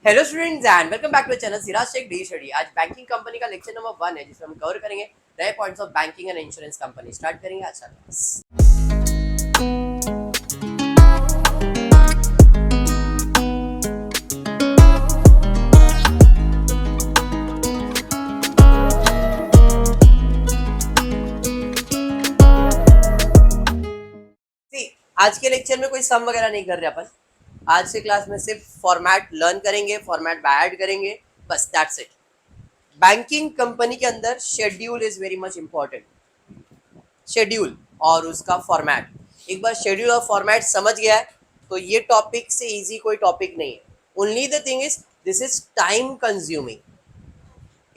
Hello students and welcome back to channel Siraj Shaikh the study. आज banking company का lecture number 1 है जिसमें हम कवर करेंगे नए points of banking and insurance company. Start करेंगे आज का क्लास। आज के लेक्चर में कोई सम वगैरह नहीं कर रहे अपन। आज के क्लास में सिर्फ फॉर्मेट लर्न करेंगे, फॉर्मेट बाय ऐड करेंगे, बस दैट्स इट। बैंकिंग कंपनी के अंदर schedule is very much important. Schedule और उसका फॉर्मेट, एक बार शेड्यूल और फॉर्मेट समझ गया है तो ये टॉपिक से इजी कोई टॉपिक नहीं है। Only the thing is this is time consuming,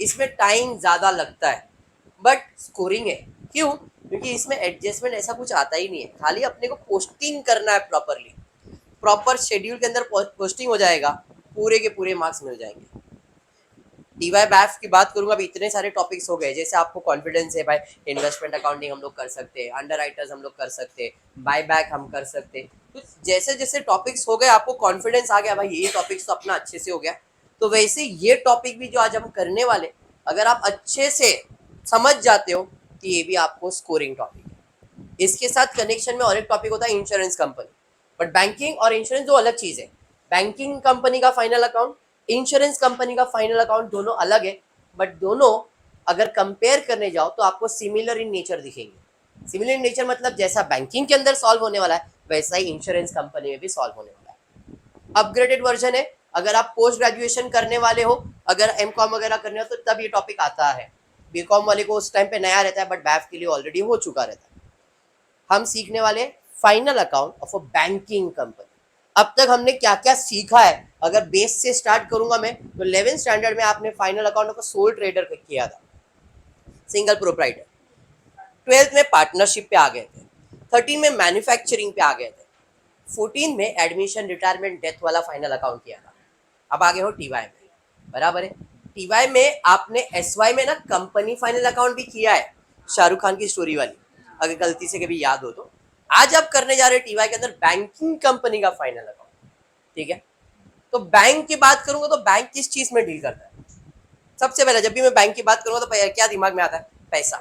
इसमें टाइम ज़्यादा लगता है बट स्कोरिंग है। क्यों? क्योंकि इसमें एडजस्टमेंट ऐसा कुछ आता ही नहीं है, खाली अपने को पोस्टिंग करना है प्रॉपरली। प्रॉपर शेड्यूल के अंदर पोस्टिंग हो जाएगा, पूरे के पूरे मार्क्स मिल जाएंगे। डीवाई बैफ की बात करूंगा, अभी इतने सारे टॉपिक्स हो गए। जैसे आपको कॉन्फिडेंस है भाई, इन्वेस्टमेंट अकाउंटिंग हम लोग कर सकते हैं, अंडर राइटर्स हम लोग कर सकते हैं, बाय बैक हम कर सकते हैं। तो जैसे जैसे टॉपिक्स हो गए आपको कॉन्फिडेंस आ गया भाई ये टॉपिक्स तो अपना अच्छे से हो गया। तो वैसे ये टॉपिक भी जो आज हम करने वाले, अगर आप अच्छे से समझ जाते हो तो ये भी आपको स्कोरिंग टॉपिक है। इसके साथ कनेक्शन में और एक टॉपिक होता है इंश्योरेंस कंपनी। बट बैंकिंग और इंश्योरेंस दो अलग चीज़ है। बैंकिंग कंपनी का फाइनल अकाउंट, इंश्योरेंस कंपनी का फाइनल अकाउंट दोनों अलग है। बट दोनों अगर कंपेयर करने जाओ तो आपको सिमिलर इन नेचर दिखेंगे। सिमिलर इन नेचर मतलब जैसा बैंकिंग के अंदर सॉल्व होने वाला है वैसा ही इंश्योरेंस कंपनी में भी सॉल्व होने वाला है। अपग्रेडेड वर्जन है। अगर आप पोस्ट ग्रेजुएशन करने वाले हो, अगर एमकॉम वगैरह करने हो तो तब ये टॉपिक आता है। बीकॉम वाले को उस टाइम पे नया रहता है बट बैफ के लिए ऑलरेडी हो चुका रहता है। हम सीखने वाले final account of a banking company. अब तक हमने क्या क्या सीखा है, अगर बेस से स्टार्ट करूंगा मैं तो 11th स्टैंडर्ड में आपने final account of a soul trader किया था, सिंगल प्रोप्राइटर। 12th में पार्टनरशिप पे आ गए थे, 13 में मैन्युफैक्चरिंग पे आ गए थे, 14 में एडमिशन रिटायरमेंट डेथ वाला फाइनल अकाउंट किया था। अब आगे हो टीवाई में, बराबर है। टीवाई में आपने एसवाई में ना कंपनी फाइनल अकाउंट भी किया है, शाहरुख खान की स्टोरी वाली, अगर गलती से कभी याद हो तो। आज आप करने जा रहे हो टीवाई के अंदर बैंकिंग कंपनी का फाइनल अकाउंट, ठीक है। तो बैंक की बात करूंगा तो बैंक किस चीज में डील करता है? सबसे पहले जब भी मैं बैंक की बात करूंगा तो क्या दिमाग में आता है? पैसा।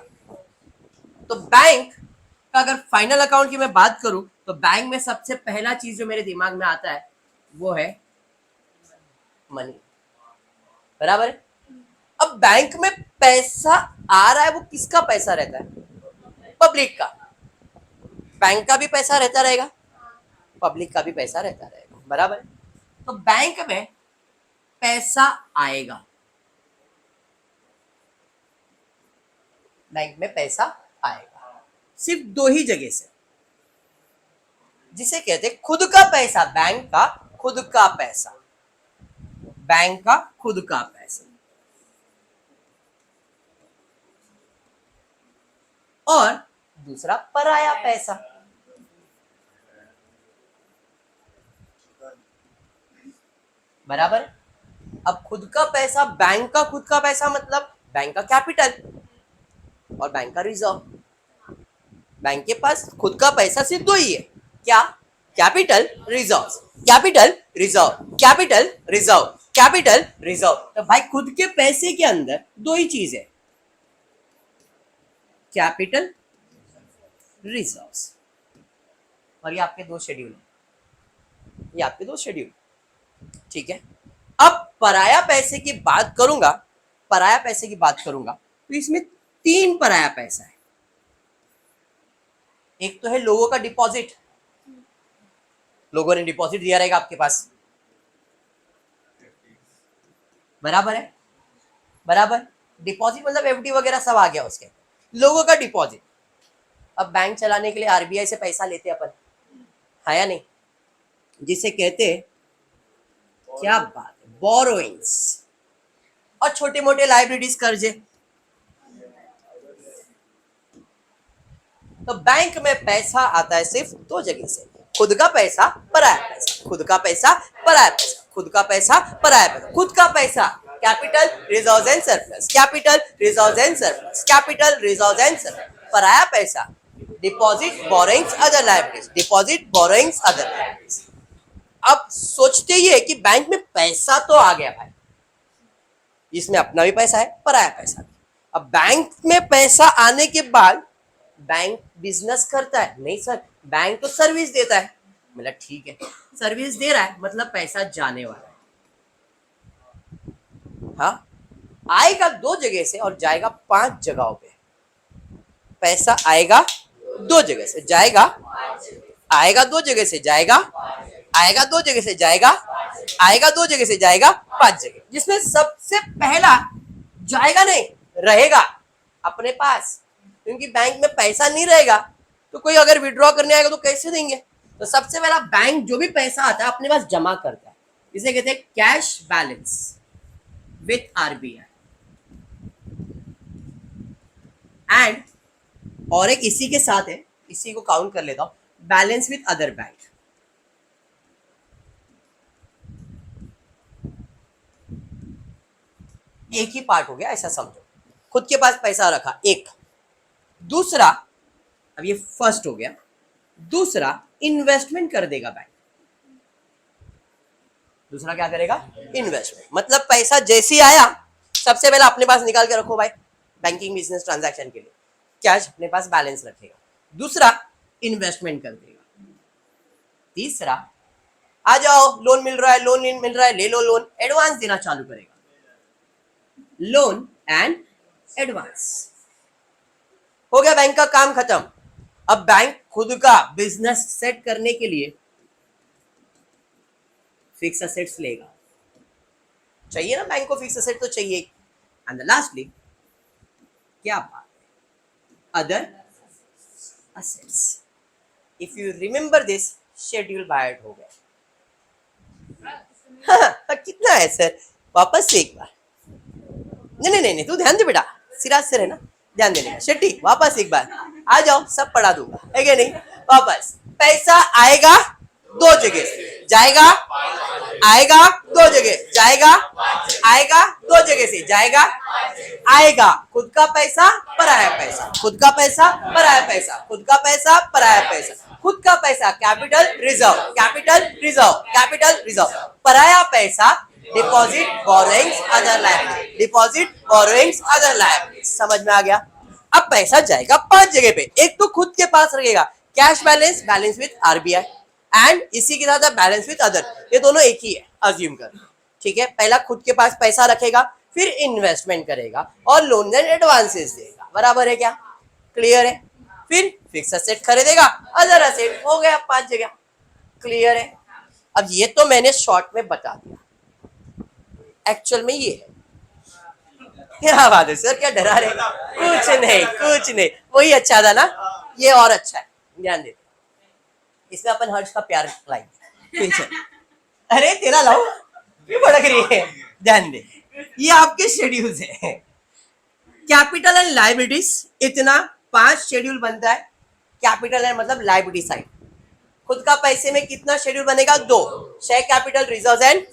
तो बैंक का अगर फाइनल अकाउंट की मैं बात करूं तो बैंक में सबसे पहला चीज जो मेरे दिमाग में आता है वो है मनी, बराबर है। अब बैंक में पैसा आ रहा है, वो किसका पैसा रहता है? पब्लिक का। बैंक का भी पैसा रहता रहेगा, पब्लिक का भी पैसा रहता रहेगा, बराबर है। तो बैंक में पैसा आएगा, बैंक में पैसा आएगा सिर्फ दो ही जगह से, जिसे कहते हैं खुद का पैसा। बैंक का खुद का पैसा, बैंक का खुद का पैसा, और दूसरा पराया पैसा। बराबर। अब खुद का पैसा, बैंक का खुद का पैसा मतलब बैंक का कैपिटल और बैंक का रिजर्व। बैंक के पास खुद का पैसा सिर्फ दो ही है, क्या? Capital, reserve, capital, reserve, capital, reserve, capital, reserve. तो भाई खुद के पैसे के अंदर दो ही चीज है, कैपिटल, रिजर्व्स। और ये आपके दो शेड्यूल है, ये आपके दो शेड्यूल, ठीक है। अब पराया पैसे की बात करूंगा, पराया पैसे की बात करूंगा तो इसमें तीन पराया पैसा है। एक तो है लोगों का डिपॉजिट, लोगों ने डिपॉजिट दिया रहेगा आपके पास, बराबर है, बराबर। डिपॉजिट मतलब एफडी वगैरह सब आ गया उसके, लोगों का डिपॉजिट। अब बैंक चलाने के लिए आरबीआई से पैसा लेते अपन, है या नहीं, जिसे कहते क्या बात है, बोरोइंग्स। और छोटे मोटे लाइबिलिटीज, कर्जे। तो बैंक में पैसा आता है सिर्फ दो जगह से, खुद का पैसा, पराया पैसा, खुद का पैसा, पराया पैसा, खुद का पैसा, पराया पैसा। खुद का पैसा capital, reserves and surplus, capital, reserves and surplus, capital, reserves and surplus. पराया पैसा deposit, borrowings, other liabilities, deposit, borrowings, other liabilities. अब सोचते ही है कि बैंक में पैसा तो आ गया भाई, इसमें अपना भी पैसा है, पराया पैसा भी। अब बैंक में पैसा आने के बाद बैंक बिजनेस करता है? नहीं सर, बैंक तो सर्विस देता है। मतलब ठीक है, सर्विस दे रहा है मतलब पैसा जाने वाला है। हाँ, आएगा 2 जगह से और जाएगा 5 जगहों पे। पैसा आएगा 2 जगह से, जाएगा, आएगा 2 जगह से, जाएगा, आएगा 2 जगह से, जाएगा, आएगा 2 जगह से, जाएगा 5 जगह। जिसमें सबसे पहला जाएगा नहीं, रहेगा अपने पास, क्योंकि बैंक में पैसा नहीं रहेगा तो कोई अगर विड्रॉ करने आएगा तो कैसे देंगे। तो सबसे पहला बैंक जो भी पैसा आता है अपने पास जमा करता है, इसे कहते हैं cash balance with RBI. And और एक इसी के साथ है, इसी को काउंट कर लेता हूं, बैलेंस विथ अदर बैंक। एक ही पार्ट हो गया, ऐसा समझो। खुद के पास पैसा रखा एक, दूसरा, अब ये फर्स्ट हो गया, दूसरा इन्वेस्टमेंट कर देगा बैंक। दूसरा क्या करेगा? इन्वेस्टमेंट। मतलब पैसा जैसे ही आया सबसे पहले अपने पास निकाल के रखो भाई, बैंकिंग बिजनेस ट्रांजैक्शन के लिए कैश अपने पास बैलेंस रखेगा। दूसरा इन्वेस्टमेंट कर देगा। तीसरा, आ जाओ लोन मिल रहा है, लोन मिल रहा है, ले लो लोन, एडवांस देना चालू करेगा, लोन एंड एडवांस। हो गया बैंक का काम खत्म। अब बैंक खुद का बिजनेस सेट करने के लिए फिक्स असेट्स लेगा। चाहिए ना बैंक को, फिक्स असेट तो चाहिए। एंड लास्टली क्या बात है, other assets. If you remember this, schedule bye हो गया। हाँ, कितना है सर? वापस से एक बार। नहीं नहीं नहीं, तू ध्यान दे बेटा, सिराज से रहना, ध्यान देने का। शेट्टी वापस एक बार आ जाओ, सब पढ़ा दूंगा, है क्या नहीं? वापस पैसा आएगा 2 जगह से, जाएगा, आएगा 2 जगह, जाएगा, आएगा 2 जगह से, जाएगा, आएगा खुद का पैसा, पराया पैसा, खुद का पैसा, पराया पैसा, खुद का पैसा, पराया पैसा, खुद का पैसा, capital reserve, capital reserve, capital reserve, पराया पैसा, deposit, borrowings, other liability, deposit, borrowings, other liability. समझ में आ गया? अब पैसा जाएगा 5 जगह पे। एक तो खुद के पास रहेगा cash balance, balance with RBI, and इसी के साथ बैलेंस विद अदर, ये दोनों एक ही है, अज्यूम कर। ठीक है, पहला खुद के पास पैसा रखेगा, फिर इन्वेस्टमेंट करेगा और लोन एंड एडवांसेस देगा। बराबर है क्या? क्लियर है? फिर फिक्स असेट खरीदेगा, अदर असेट, हो गया 5 जगह। क्लियर है? अब ये तो मैंने शॉर्ट में बता दिया, एक्चुअल में ये है। क्या बात है सर, क्या डरा रहे? कुछ नहीं, कुछ नहीं, वही अच्छा था ना, ये और अच्छा है, ध्यान देते। इसमें अपन हर्ष का प्यार लाएंगे। अरे तेरा लाओ, क्यों भड़क रही है? ध्यान दे, ये आपके शेड्यूल्स है, कैपिटल एंड लायबिलिटीज। इतना 5 शेड्यूल बनता है। कैपिटल एंड मतलब लायबिलिटी साइड। खुद का पैसे में कितना शेड्यूल बनेगा? 2, शेयर कैपिटल, रिजर्व एंड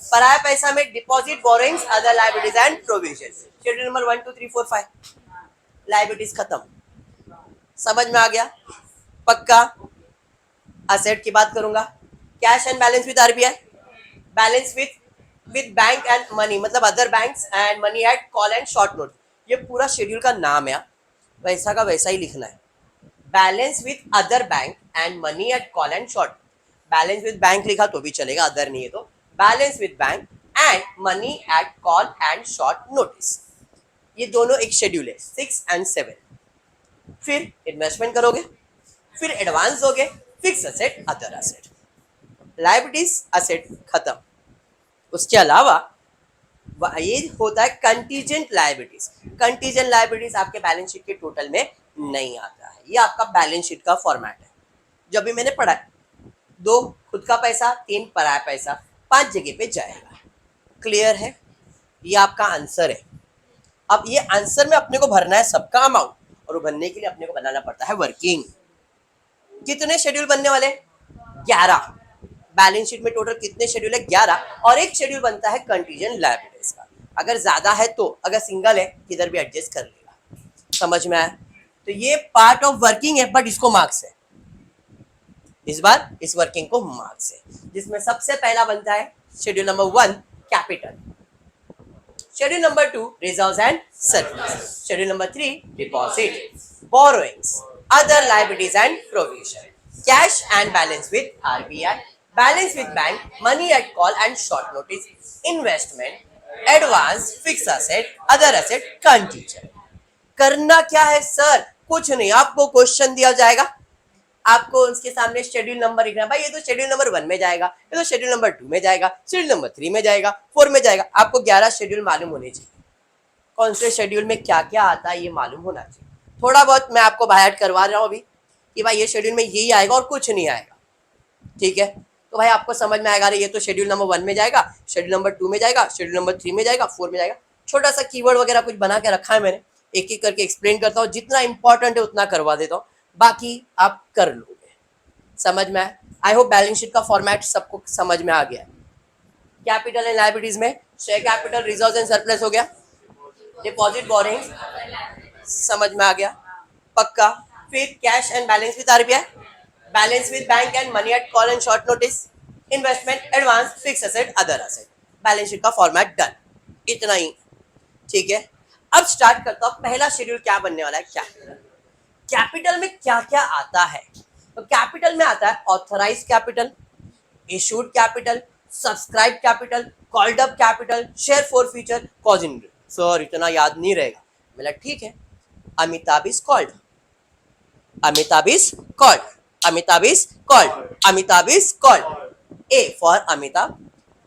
पराया पैसा में deposit, borrowings, other liabilities and provision. Schedule number 1 2 3 4 5, liabilities खत्म। समझ में आ गया? पक्का? असेट की बात करूंगा, cash and balance with RBI, balance with bank and money, मतलब other banks and money at call and short note. ये पूरा शेड्यूल का नाम है, वैसा का वैसा ही लिखना है। Balance with other bank and money at call and short. Balance with bank लिखा तो भी चलेगा, अदर नहीं है तो। Balance with bank and money at call and short notice, ये दोनों एक शेड्यूल है, 6 and 7। फिर इन्वेस्टमेंट करोगे, फिर एडवांस दोगे, fix asset, other asset, liabilities, asset खत्म। उसके अलावा ये होता है कंटीजेंट लायबिलिटीज। कंटीजेंट लायबिलिटीज आपके बैलेंस शीट के टोटल में नहीं आता है, ये आपका बैलेंस शीट का फॉर्मेट है। जब भी मैंने पढ़ा है, 2 खुद का पैसा, 3 पराया पैसा, 5 जगह पे जाएगा। क्लियर है? ये आपका आंसर है। अब ये आंसर में अपने को भरना है सबका अमाउंट, और वो भरने के लिए अपने को बनाना पड़ता है वर्किंग। कितने शेड्यूल बनने वाले? 11। बैलेंस शीट में टोटल कितने शेड्यूल है? 11, और एक शेड्यूल बनता है कंटीजेंट लायबिलिटीज का। अगर ज्यादा है तो, अगर सिंगल है किधर भी एडजस्ट कर लेगा। समझ में आया? तो ये पार्ट ऑफ वर्किंग है, बट इसको मार्क्स है। इस बार इस वर्किंग को मार्क्स है, जिसमें सबसे पहला बनता है schedule number 1 capital, schedule number 2 reserves and surplus, schedule number 3 deposit, borrowings, other liabilities and provision, cash and balance with RBI, balance with bank, money at call and short notice, investment, advance, fix asset, other asset, contingent. करना क्या है sir? कुछ नहीं, आपको question दिया जाएगा, आपको उसके सामने शेड्यूल नंबर लिखना है, भाई ये तो शेड्यूल नंबर 1 में जाएगा, ये तो शेड्यूल नंबर 2 में जाएगा, शेड्यूल नंबर 3 में जाएगा, 4 में जाएगा। आपको 11 शेड्यूल मालूम होने चाहिए, कौन से शेड्यूल में क्या क्या आता है ये मालूम होना चाहिए। थोड़ा बहुत मैं आपको बाहर करवा रहा हूँ अभी कि भाई ये शेड्यूल में यही आएगा और कुछ नहीं आएगा, ठीक है? तो भाई आपको समझ में आएगा, ये तो शेड्यूल नंबर 1 में जाएगा, शेड्यूल नंबर 2 में जाएगा, शेड्यूल नंबर 3 में जाएगा, 4 में जाएगा। छोटा सा कीवर्ड वगैरह कुछ बना के रखा है मैंने, एक एक करके एक्सप्लेन करता हूँ, जितना इंपॉर्टेंट है उतना करवा देता हूँ, बाकी आप कर लोगे। समझ में आया? आई होप बैलेंस शीट का फॉर्मेट सबको समझ में आ गया है। कैपिटल एंड लायबिलिटीज में share capital, reserves and surplus हो गया, डिपॉजिट, बोरिंग्स समझ में आ गया पक्का। फिर cash and balance with RBI, balance with bank and money at call and short notice, investment, advance, fix asset, other asset. Balance sheet का format done, इतना ही, ठीक है? अब स्टार्ट करता हूँ, पहला शेड्यूल क्या बनने वाला है, कैपिटल। कैपिटल में क्या क्या आता है? तो कैपिटल में आता है authorise capital, issued capital, subscribe capital, called up capital, share for future, calls in. Sir इतना याद नहीं रहेगा, बोला ठीक है। Amitabh is called, Amitabh is called, Amitabh is called, Amitabh is called. A for Amitabh,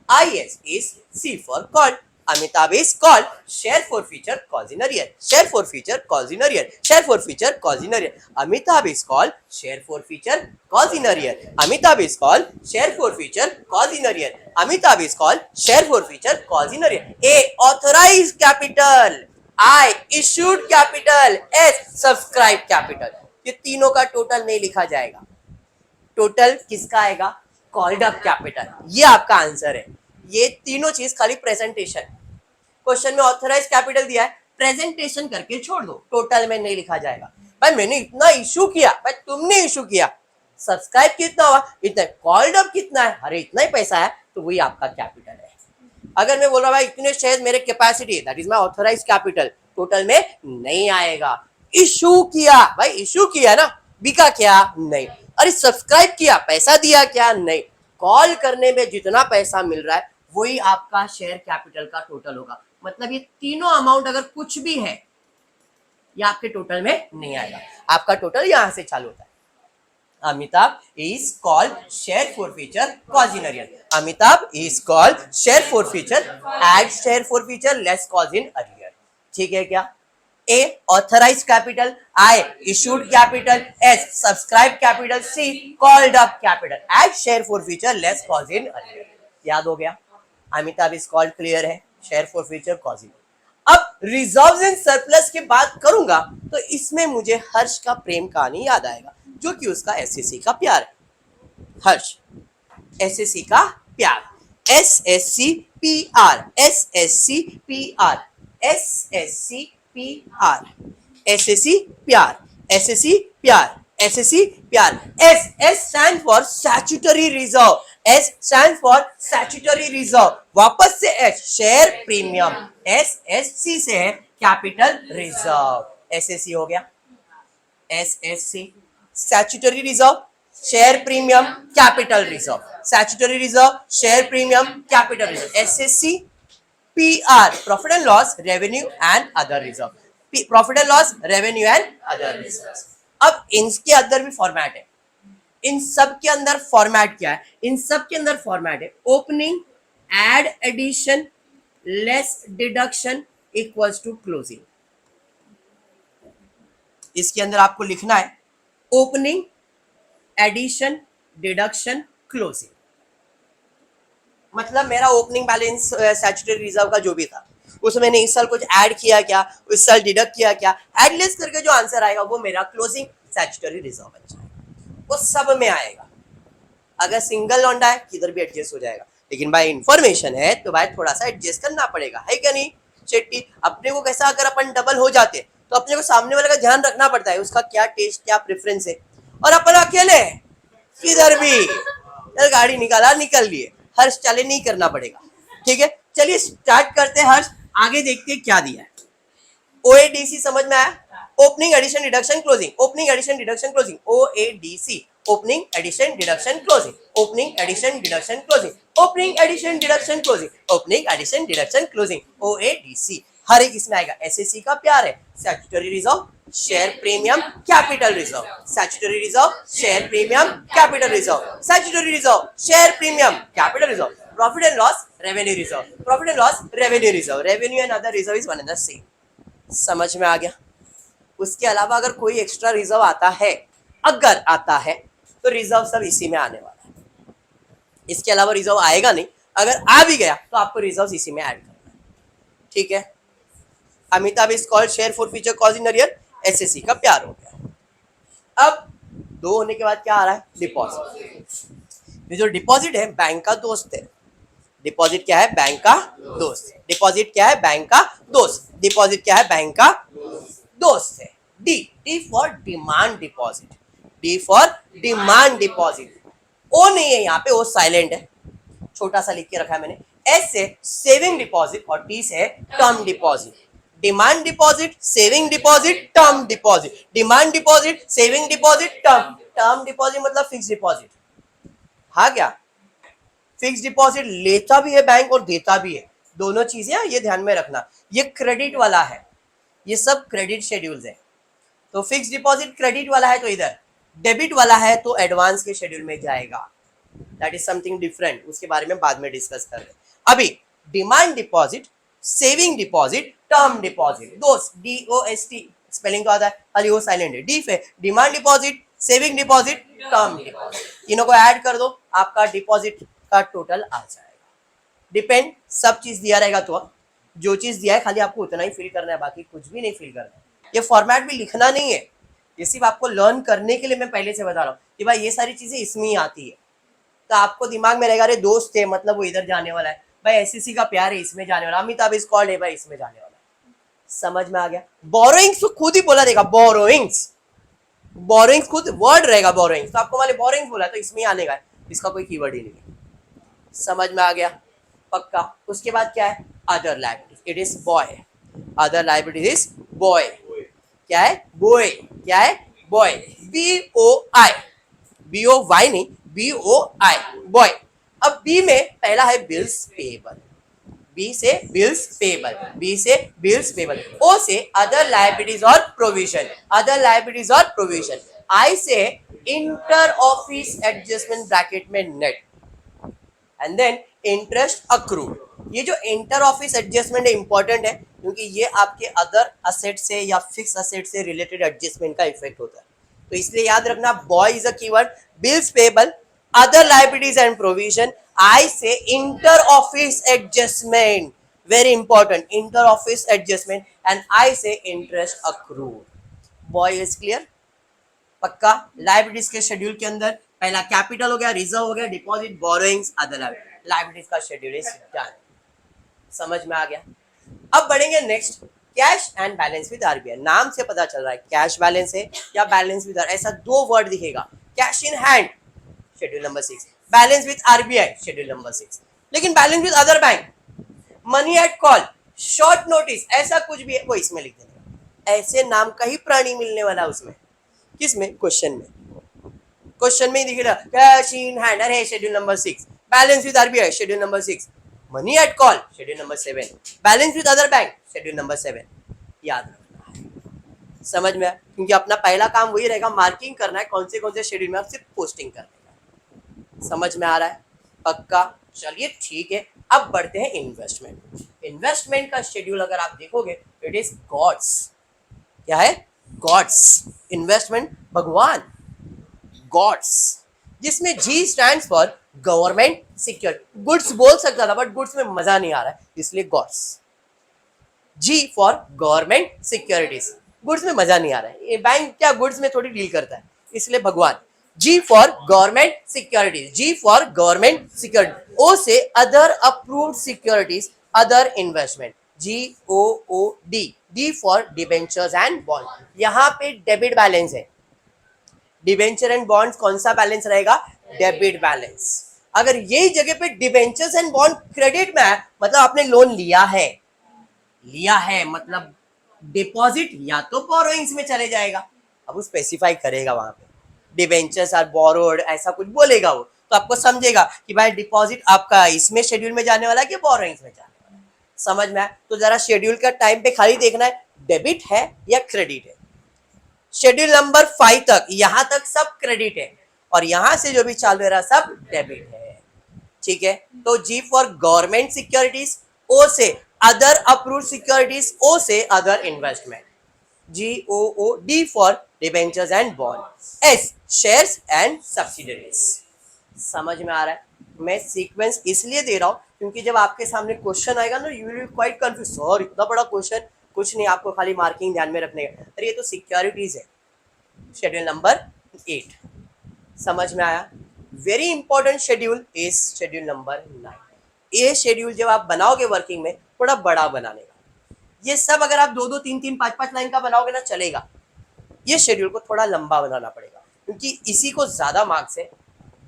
I S is, C for called, Amitabh is called, share for future cause in arrear, share for future cause in arrear, share for future cause in arrear. Amitabh is called, share for future cause in arrear. Amitabh is called, share for future cause in arrear. Amitabh is called, share for future cause in arrear. A authorized capital, I issued capital, S subscribed capital. ये तीनों का total नहीं लिखा जाएगा, total किसका आएगा? Called up capital. ये आपका आंसर है। ये तीनों चीज खाली प्रेजेंटेशन, क्वेश्चन में ऑथराइज कैपिटल दिया है, प्रेजेंटेशन करके छोड़ दो, टोटल में नहीं लिखा जाएगा। भाई मैंने इतना इशू किया, भाई तुमने इशू किया, सब्सक्राइब कितना हुआ, इतना, कॉल्ड अप कितना है, अरे इतना ही पैसा है, तो वही आपका कैपिटल है। अगर मैं बोल रहा भाई इतने शेयर मेरे capacity, that is my authorise capital, total में नहीं आएगा। इशू किया, भाई इशू किया ना, बिका क्या? नहीं। अरे सब्सक्राइब किया, पैसा दिया क्या? नहीं। कॉल करने में जितना पैसा मिल रहा है वही आपका शेयर कैपिटल का टोटल होगा। मतलब ये तीनों अमाउंट अगर कुछ भी है, ये आपके टोटल में नहीं आएगा, आपका टोटल यहां से चालू होता है। Amitabh is called share for future calls in arrear, Amitabh is called share for future, add share for future less calls in arrear. ठीक है क्या? A authorized capital, I issued capital, S subscribed capital, C called up capital, add share for future less cause in earlier। याद हो गया? Amitabh is called clear है, share for future calls इन। अब reserves and surplus की बात करूंगा तो इसमें मुझे हर्ष का प्रेम कहानी याद आएगा, जो कि उसका एसएससी का प्यार है। हर्ष, एसएससी का प्यार, SSC PR, SSC PR, SSC PR, SSC प्यार, SSC प्यार, SSC प्यार। S stands for statutory reserve, S stands for statutory reserve। वापस से H शेयर प्रीमियम, SSC से है कैपिटल रिजर्व, SSC हो गया। SSC statutory reserve, share premium, capital reserve, statutory reserve, share premium, capital reserve. SSC PR, profit and loss, revenue and other reserve, profit and loss, revenue and other reserve. अब इनके अंदर भी format है, इन सब के अंदर फॉर्मेट क्या है? इन सब के अंदर फॉर्मेट है opening, add, addition, less deduction equals to closing. इसके अंदर आपको लिखना है ओपनिंग, एडिशन, डिडक्शन, क्लोजिंग। मतलब मेरा ओपनिंग बैलेंस स्टैट्यूटरी रिजर्व का जो भी था, उसमें मैंने इस साल कुछ ऐड किया क्या, इस साल डिडक्ट किया क्या, ऐड लेस करके जो आंसर आएगा वो मेरा क्लोजिंग स्टैट्यूटरी रिजर्व बन जाएगा। वो सब में आएगा। अगर सिंगल लौंडा है किधर भी एडजस्ट हो जाएगा, लेकिन भाई इंफॉर्मेशन है तो भाई थोड़ा सा एडजस्ट करना पड़ेगा, है क्या नहीं शेट्टी? अपने को कैसा, अगर अपन डबल हो जाते तो अपने को सामने वाले का ध्यान रखना पड़ता है, उसका क्या टेस्ट, क्या प्रेफरेंस है, और अपन अकेले किधर भी यार गाड़ी निकाला निकल लिए, हर्ष चले नहीं करना पड़ेगा। ठीक है, चलिए स्टार्ट करते हैं हर्ष, आगे देखते हैं क्या दिया है। ओएडीसी समझ में आया? Opening addition deduction closing, opening addition deduction closing, OADC, opening addition deduction closing, opening addition deduction closing, opening addition deduction closing, opening addition deduction closing, OADC. हर एक इसमें आएगा। एसएससी का प्यार है, statutory reserve, share premium, capital reserve, statutory reserve, share premium, capital reserve, statutory reserve, share premium, capital reserve, profit and loss, revenue reserve, profit and loss, revenue reserve, revenue and other reserve is one and the same. समझ में आ गया? उसके अलावा अगर कोई extra reserve आता है, अगर आता है तो रिजर्व सब इसी में आने वाला है, इसके अलावा रिजर्व आएगा नहीं। अगर आ भी गया तो आपको रिजर्व इसी में ऐड करना है। ठीक है, Amitabh is called share for future calls in arrear, SSC का प्यार हो गया। अब दो होने के बाद क्या आ रहा है? डिपॉजिट। ये जो डिपॉजिट है बैंक का दोस्त है। डिपॉजिट क्या है? बैंक का दोस्त। डिपॉजिट क्या है? बैंक का दोस्त। डिपॉजिट क्या है? बैंक का दोस्त है। D, D for demand deposit, D for demand deposit. O नहीं है यहाँ पे, ओ साइलेंट है, छोटा सा लिख के रखा है मैंने। एस से सेविंग डिपॉजिट और टी से term deposit. Demand deposit, saving deposit, term deposit, demand deposit, saving deposit, term. Term deposit मतलब फिक्स डिपॉजिट। हाँ क्या? फिक्स डिपॉजिट लेता भी है बैंक और देता भी है, दोनों चीजें ये ध्यान में रखना। ये क्रेडिट वाला है, ये सब क्रेडिट शेड्यूल्स है। तो फिक्स डिपॉजिट क्रेडिट वाला है तो इधर, डेबिट वाला है तो एडवांस के शेड्यूल में जाएगा। दैट इज समथिंग डिफरेंट, उसके बारे में बाद में डिस्कस कर रहे हैं। अभी demand deposit, saving deposit, term deposit, दोस्त, DOST स्पेलिंग तो आता है, खाली वो साइलेंट है। डी पे demand deposit, saving deposit, term deposit, तीनों को ऐड कर दो, आपका डिपॉजिट का टोटल आ जाएगा। डिपेंड, सब चीज दिया रहेगा तो जो चीज दिया है खाली आपको उतना ही फिल करना है, बाकी कुछ भी नहीं फिल करना है। ये फॉर्मेट भी लिखना नहीं है, ये सिर्फ आपको लर्न करने के लिए मैं पहले से बता रहा हूँ कि भाई ये सारी चीजें इसमें ही आती है। तो आपको दिमाग में रहेगा अरे दोस्त है मतलब वो इधर जाने वाला है, भाई एसएससी का प्यार है इसमें जाने वाला, अमिताभ इज कॉल्ड है भाई इसमें जाने वाला। समझ में आ गया? बोरोइंग्स तो खुद ही बोला देगा, बोरोइंग्स, बोरोइंग्स खुद वर्ड रहेगा बोरोइंग्स, तो आपको वाले बोरोइंग्स बोला तो इसमें ही आने का, इसका कोई कीवर्ड ही नहीं है। समझ में आ गया? पक्का। उसके बाद क्या है? Other liabilities, it is boy. Other liabilities is boy. क्या है? बॉय। क्या है? बॉय, BOI, BOY नहीं, BOI, बॉय। अब बी में पहला है बिल्स पेएबल, बी से बिल्स पेएबल, बी से बिल्स पेएबल। ओ से अदर लायबिलिटीज और प्रोविजन, अदर लायबिलिटीज और प्रोविजन। आई से इंटर ऑफिस एडजस्टमेंट ब्रैकेट में net, and then interest accrued. ये जो इंटर ऑफिस एडजस्टमेंट है इंपॉर्टेंट है क्योंकि ये आपके अदर असेट से या फिक्स असेट से रिलेटेड एडजस्टमेंट का इफेक्ट होता है, तो इसलिए याद रखना boy is a keyword, bills payable, other liabilities and provision, I से inter office adjustment, very important, inter office adjustment, and I से interest accrued. Boy is clear? पक्का। लायबिलिटीज के शेड्यूल के अंदर पहला कैपिटल हो गया, रिजर्व हो गया, डिपॉजिट, बोरोइंग्स, अदर लायबिलिटीज का शेड्यूल इज डन। समझ में आ गया? अब बढ़ेंगे next, cash and balance with RBI. नाम से पता चल रहा है कैश बैलेंस है या बैलेंस विद, ऐसा दो वर्ड दिखेगा, cash in hand schedule number 6, balance with RBI schedule number 6। लेकिन balance with other bank, money at call, short notice, ऐसा कुछ भी है वो इसमें लिख देना। ऐसे नाम का ही प्राणी मिलने वाला उसमें, किसमें? क्वेश्चन में, क्वेश्चन में ही दिखेगा कैश इन हैंड, अरे schedule number 6, balance with RBI schedule number 6, money at call schedule number 7, balance with other bank schedule number 7। याद रखना है। समझ में? क्योंकि अपना पहला काम वही रहेगा, मार्किंग करना है कौन से शेड्यूल में आप सिर्फ पोस्टिंग करने का। समझ में आ रहा है? पक्का। चलिए ठीक है, अब बढ़ते हैं इन्वेस्टमेंट। इन्वेस्टमेंट का शेड्यूल अगर आप देखोगे इट इज गॉड्स। क्या है? गॉड्स। इन्वेस्टमेंट भगवान, गॉड्स, जिसमें G stands for government secure. Goods बोल सकता था बट गुड्स में मजा नहीं आ रहा है इसलिए gods. G for government securities, goods में मजा नहीं आ रहा है, ये बैंक क्या गुड्स में थोड़ी डील करता है, इसलिए भगवान। G for government securities, G for government security. O से other approved securities, other investment, GOOD, D for debentures and bond. यहाँ पे डेबिट बैलेंस है, डिबेंचर एंड बॉन्ड्स कौन सा बैलेंस रहेगा? Debit balance. अगर यही जगह पे डिबेंचर्स एंड बॉन्ड क्रेडिट में है, मतलब आपने लोन लिया है मतलब डिपॉजिट या तो बोरोइंग्स में चले जाएगा। अब वो स्पेसिफाई करेगा वहां पे डिबेंचर्स आर बोरोड, ऐसा कुछ बोलेगा वो, तो आपको समझेगा कि भाई डिपॉजिट आपका इसमें शेड्यूल में जाने वाला है कि बोरोइंग्स में जाने वाला है। समझ में आया? तो जरा शेड्यूल का टाइम पे खाली देखना है डेबिट है या क्रेडिट है। शेड्यूल नंबर 5 तक, यहां तक सब क्रेडिट है और यहां से जो भी चालू रहा सब डेबिट है। ठीक है, तो जी फॉर गवर्नमेंट सिक्योरिटीज, ओ से अदर अप्रूव्ड सिक्योरिटीज, ओ से other investment, GOO, D for debentures and bond, S shares and subsidiaries. समझ में आ रहा है? मैं सीक्वेंस इसलिए दे रहा हूं क्योंकि जब आपके सामने क्वेश्चन आएगा ना, you will be quite confuse, sir इतना बड़ा क्वेश्चन, कुछ नहीं, आपको खाली मार्किंग ध्यान में रखने का। अरे ये तो सिक्योरिटीज है, शेड्यूल नंबर 8। समझ में आया? Very important schedule is schedule number 9। ये शेड्यूल जब आप बनाओगे वर्किंग में, थोड़ा बड़ा बनाने का। ये सब अगर आप 2-2, 3-3, 5-5 लाइन का बनाओगे ना चलेगा, ये शेड्यूल को थोड़ा लंबा बनाना पड़ेगा क्योंकि इसी को ज्यादा मार्क्स है।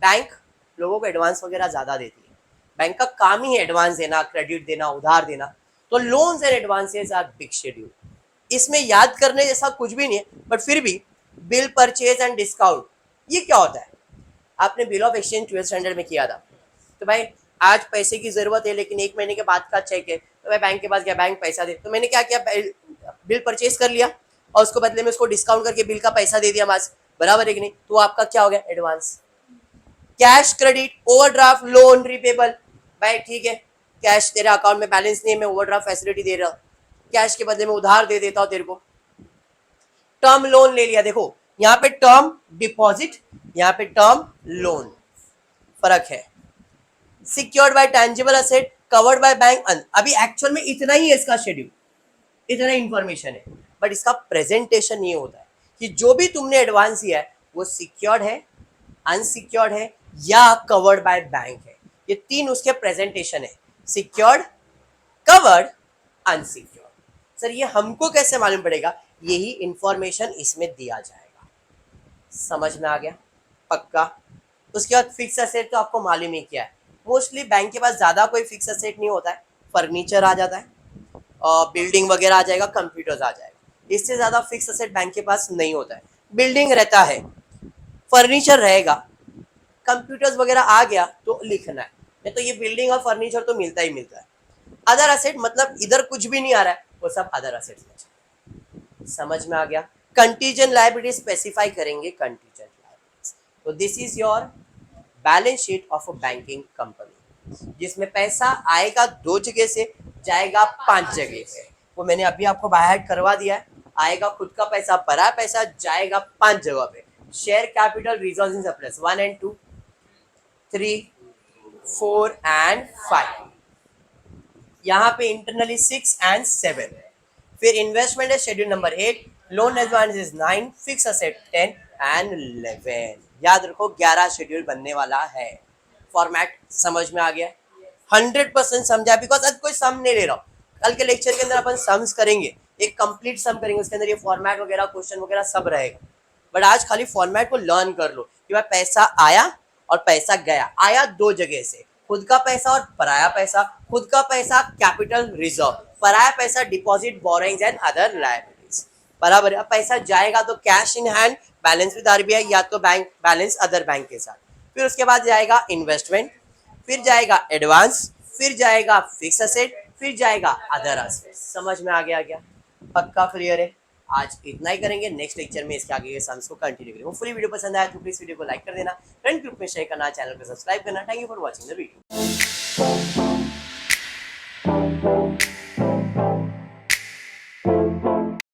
बैंक लोगों को एडवांस वगैरह ज्यादा देती है, बैंक का काम ही है एडवांस देना, क्रेडिट देना, उधार देना। तो loans and advances are big schedule. इसमें याद करने जैसा कुछ भी नहीं है, बट फिर भी बिल परचेज एंड डिस्काउंट, ये क्या होता है? आपने bill of exchange 12th standard में किया था। तो भाई आज पैसे की जरूरत है लेकिन 1 महीने के बाद का चेक है, तो मैं बैंक के पास गया, बैंक पैसा दे, तो मैंने क्या किया, बिल परचेज कर लिया और उसको बदले में उसको डिस्काउंट करके बिल का पैसा दे दिया बस, बराबर है कि नहीं? तो आपका क्या हो गया, advance. Cash credit, overdraft, loan repayable, भाई ठीक है, कैश तेरे अकाउंट में बैलेंस नहीं है, मैं ओवरड्राफ्ट फैसिलिटी दे रहा हूँ, कैश के बदले में उधार दे देता हूँ तेरे को। टर्म लोन ले लिया, देखो यहाँ पे टर्म डिपॉजिट, यहाँ पे टर्म लोन, फर्क है। Secured by tangible asset, covered by bank. अभी एक्चुअल में इतना ही है इसका शेड्यूल, इतना इंफॉर्मेशन है, बट इसका प्रेजेंटेशन ये होता है कि जो भी तुमने एडवांस दिया है वो सिक्योर्ड है, अनसिक्योर्ड है या कवर्ड बाय बैंक है। ये तीन उसके प्रेजेंटेशन है, सिक्योर्ड, कवर्ड, अनसिक्योर्ड। सर ये हमको कैसे मालूम पड़ेगा? यही इंफॉर्मेशन इसमें दिया जाएगा। समझ में आ गया? पक्का? उसके बाद फिक्स एसेट तो आपको मालूम ही क्या है, मोस्टली बैंक के पास ज्यादा कोई फिक्स एसेट नहीं होता है, फर्नीचर आ जाता है, बिल्डिंग वगैरह आ जाएगा, कंप्यूटर्स आ जाएगा, इससे ज्यादा फिक्स एसेट बैंक के पास नहीं होता है। बिल्डिंग रहता है, फर्नीचर रहेगा, कंप्यूटर्स वगैरह आ गया तो लिखना है, नहीं तो ये बिल्डिंग और फर्नीचर तो मिलता ही मिलता है। अदर एसेट मतलब इधर कुछ भी नहीं आ रहा है, वो सब अदर एसेट में। समझ में आ गया? कंटीजेंट लायबिलिटी स्पेसिफाई करेंगे, कंटीजेंट लायबिलिटीज। तो this is your balance sheet of a banking company, जिसमें पैसा आएगा 2 जगह से, जाएगा 5 जगह से। वो मैंने अभी आपको बाय हार्ट करवा दिया है। आएगा खुद का पैसा, पराया पैसा, जाएगा 5 जगह पे। Share capital, reserves and surplus 1 and 2, 3, 4 and 5। यहाँ पे इंटरनली 6 and 7। फिर इन्वेस्टमेंट है schedule number 8, loan advance is 9, fix asset 10 and 11। याद रखो 11 शेड्यूल बनने वाला है। फॉर्मेट समझ में आ गया? 100% समझा, बिकॉज आज कोई सम नहीं ले रहा हूँ। कल के लेक्चर के अंदर अपन सम्स करेंगे, एक कंप्लीट सम करेंगे, उसके अंदर ये फॉर्मेट वगैरह, क्वेश्चन वगैरह सब रहेगा। बट आज खाली फॉर्मेट को लर्न कर लो कि भाई पैसा आया और पैसा गया। आया 2 जगह से, खुद का पैसा और पराया पैसा। खुद का पैसा कैपिटल रिजर्व, पराया पैसा deposit, borrowings and other liabilities, बराबर है। अब पैसा जाएगा तो cash in hand, balance with RBI, या तो बैंक बैलेंस अदर बैंक के साथ। फिर उसके बाद जाएगा इन्वेस्टमेंट, फिर जाएगा एडवांस, फिर जाएगा फिक्स असेट, फिर जाएगा अदर असेट। समझ में आ गया क्या? पक्का क्लियर है? आज इतना ही करेंगे, नेक्स्ट लेक्चर में इसके आगे के सम्स को कंटिन्यू करेंगे। होपफुली वीडियो पसंद आया तो प्लीज वीडियो को लाइक कर देना, फ्रेंड ग्रुप में शेयर करना, चैनल को सब्सक्राइब करना। Thank you for watching the video.